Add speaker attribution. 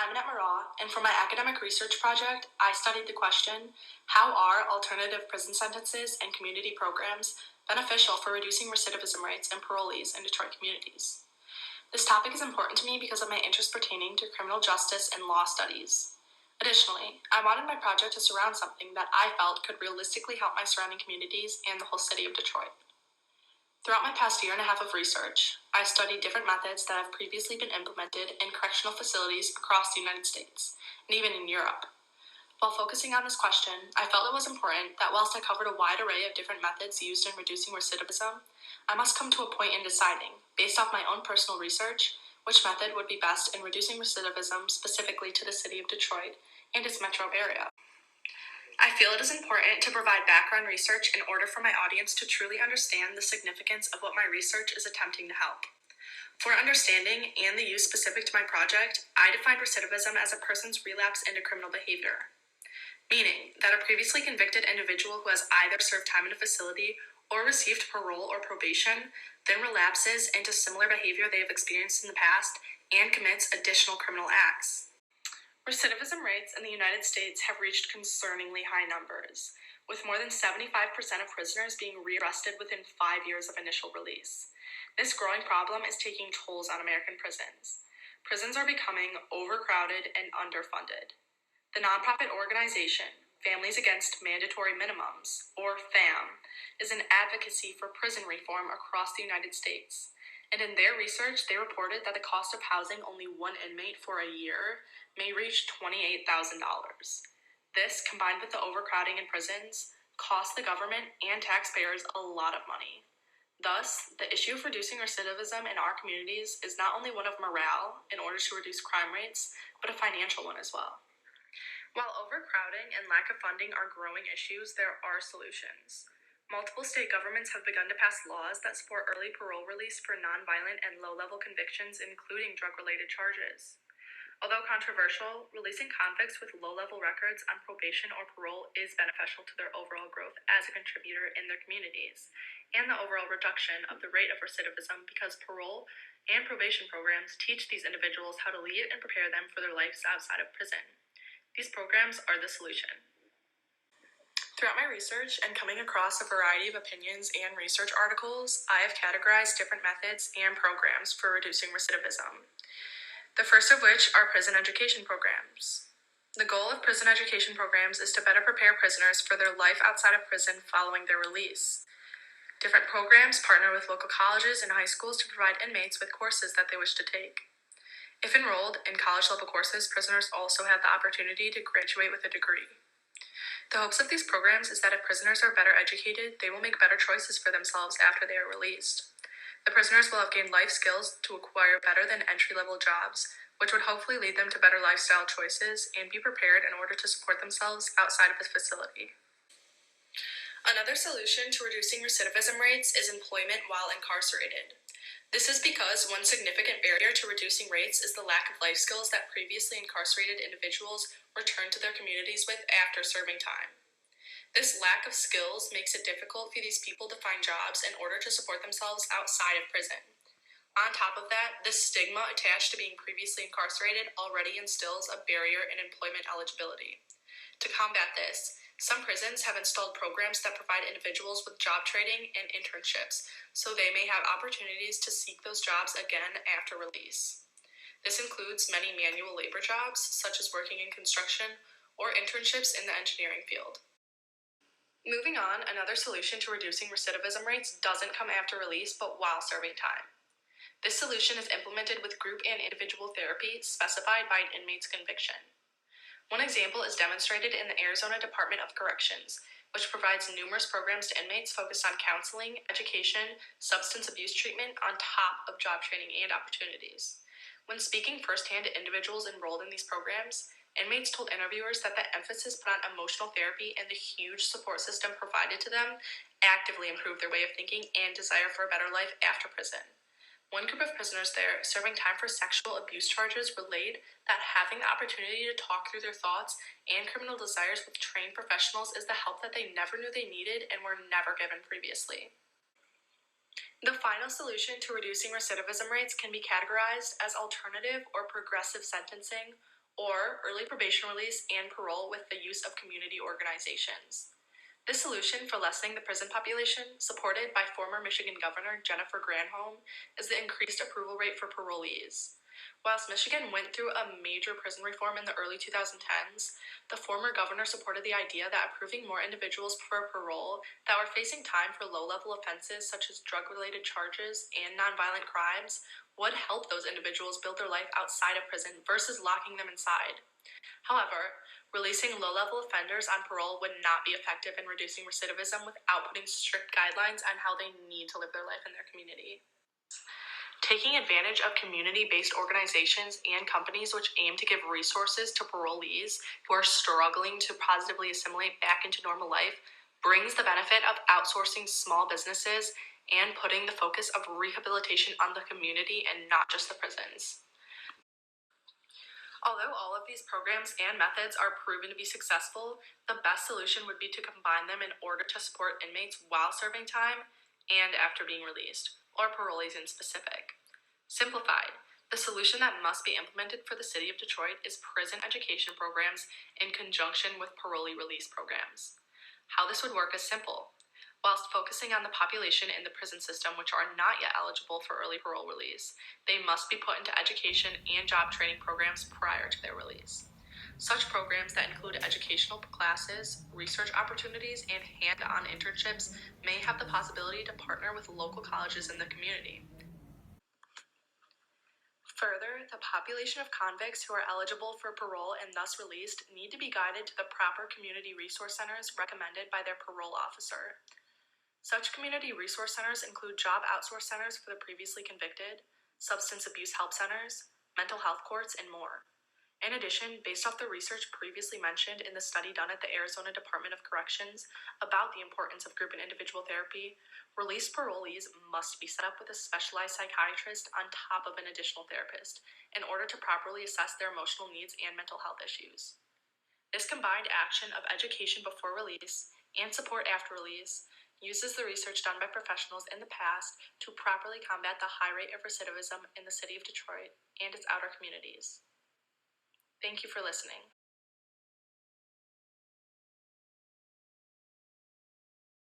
Speaker 1: I'm Annette Meraw, and for my academic research project, I studied the question, how are alternative prison sentences and community programs beneficial for reducing recidivism rates and parolees in Detroit communities? This topic is important to me because of my interest pertaining to criminal justice and law studies. Additionally, I wanted my project to surround something that I felt could realistically help my surrounding communities and the whole city of Detroit. Throughout my past year and a half of research, I studied different methods that have previously been implemented in correctional facilities across the United States, and even in Europe. While focusing on this question, I felt it was important that whilst I covered a wide array of different methods used in reducing recidivism, I must come to a point in deciding, based off my own personal research, which method would be best in reducing recidivism specifically to the city of Detroit and its metro area. I feel it is important to provide background research in order for my audience to truly understand the significance of what my research is attempting to help. For understanding and the use specific to my project, I defined recidivism as a person's relapse into criminal behavior, meaning that a previously convicted individual who has either served time in a facility or received parole or probation then relapses into similar behavior they have experienced in the past and commits additional criminal acts. Recidivism rates in the United States have reached concerningly high numbers, with more than 75% of prisoners being rearrested within 5 years of initial release. This growing problem is taking tolls on American prisons. Prisons are becoming overcrowded and underfunded. The nonprofit organization, Families Against Mandatory Minimums, or FAM, is an advocacy for prison reform across the United States. And in their research, they reported that the cost of housing only one inmate for a year may reach $28,000. This, combined with the overcrowding in prisons, costs the government and taxpayers a lot of money. Thus, the issue of reducing recidivism in our communities is not only one of morale in order to reduce crime rates, but a financial one as well. While overcrowding and lack of funding are growing issues, there are solutions. Multiple state governments have begun to pass laws that support early parole release for nonviolent and low-level convictions, including drug-related charges. Although controversial, releasing convicts with low-level records on probation or parole is beneficial to their overall growth as a contributor in their communities, and the overall reduction of the rate of recidivism because parole and probation programs teach these individuals how to lead and prepare them for their lives outside of prison. These programs are the solution. Throughout my research and coming across a variety of opinions and research articles, I have categorized different methods and programs for reducing recidivism. The first of which are prison education programs. The goal of prison education programs is to better prepare prisoners for their life outside of prison following their release. Different programs partner with local colleges and high schools to provide inmates with courses that they wish to take. If enrolled in college-level courses, prisoners also have the opportunity to graduate with a degree. The hopes of these programs is that if prisoners are better educated, they will make better choices for themselves after they are released. The prisoners will have gained life skills to acquire better than entry-level jobs, which would hopefully lead them to better lifestyle choices and be prepared in order to support themselves outside of the facility. Another solution to reducing recidivism rates is employment while incarcerated. This is because one significant barrier to reducing rates is the lack of life skills that previously incarcerated individuals return to their communities with after serving time. This lack of skills makes it difficult for these people to find jobs in order to support themselves outside of prison. On top of that, this stigma attached to being previously incarcerated already instills a barrier in employment eligibility. To combat this, some prisons have installed programs that provide individuals with job training and internships, so they may have opportunities to seek those jobs again after release. This includes many manual labor jobs, such as working in construction, or internships in the engineering field. Moving on, another solution to reducing recidivism rates doesn't come after release, but while serving time. This solution is implemented with group and individual therapy specified by an inmate's conviction. One example is demonstrated in the Arizona Department of Corrections, which provides numerous programs to inmates focused on counseling, education, substance abuse treatment, on top of job training and opportunities. When speaking firsthand to individuals enrolled in these programs, inmates told interviewers that the emphasis put on emotional therapy and the huge support system provided to them actively improved their way of thinking and desire for a better life after prison. One group of prisoners there, serving time for sexual abuse charges, relayed that having the opportunity to talk through their thoughts and criminal desires with trained professionals is the help that they never knew they needed and were never given previously. The final solution to reducing recidivism rates can be categorized as alternative or progressive sentencing, or early probation release and parole with the use of community organizations. This solution for lessening the prison population, supported by former Michigan Governor Jennifer Granholm, is the increased approval rate for parolees. Whilst Michigan went through a major prison reform in the early 2010s, the former governor supported the idea that approving more individuals for parole that were facing time for low-level offenses such as drug-related charges and nonviolent crimes would help those individuals build their life outside of prison versus locking them inside. However, releasing low-level offenders on parole would not be effective in reducing recidivism without putting strict guidelines on how they need to live their life in their community. Taking advantage of community-based organizations and companies which aim to give resources to parolees who are struggling to positively assimilate back into normal life brings the benefit of outsourcing small businesses and putting the focus of rehabilitation on the community and not just the prisons. Although all of these programs and methods are proven to be successful, the best solution would be to combine them in order to support inmates while serving time and after being released, or parolees in specific. Simplified, the solution that must be implemented for the city of Detroit is prison education programs in conjunction with parolee release programs. How this would work is simple. Whilst focusing on the population in the prison system which are not yet eligible for early parole release, they must be put into education and job training programs prior to their release. Such programs that include educational classes, research opportunities, and hand-on internships may have the possibility to partner with local colleges in the community. Further, the population of convicts who are eligible for parole and thus released need to be guided to the proper community resource centers recommended by their parole officer. Such community resource centers include job outsource centers for the previously convicted, substance abuse help centers, mental health courts, and more. In addition, based off the research previously mentioned in the study done at the Arizona Department of Corrections about the importance of group and individual therapy, released parolees must be set up with a specialized psychiatrist on top of an additional therapist in order to properly assess their emotional needs and mental health issues. This combined action of education before release and support after release uses the research done by professionals in the past to properly combat the high rate of recidivism in the city of Detroit and its outer communities. Thank you for listening.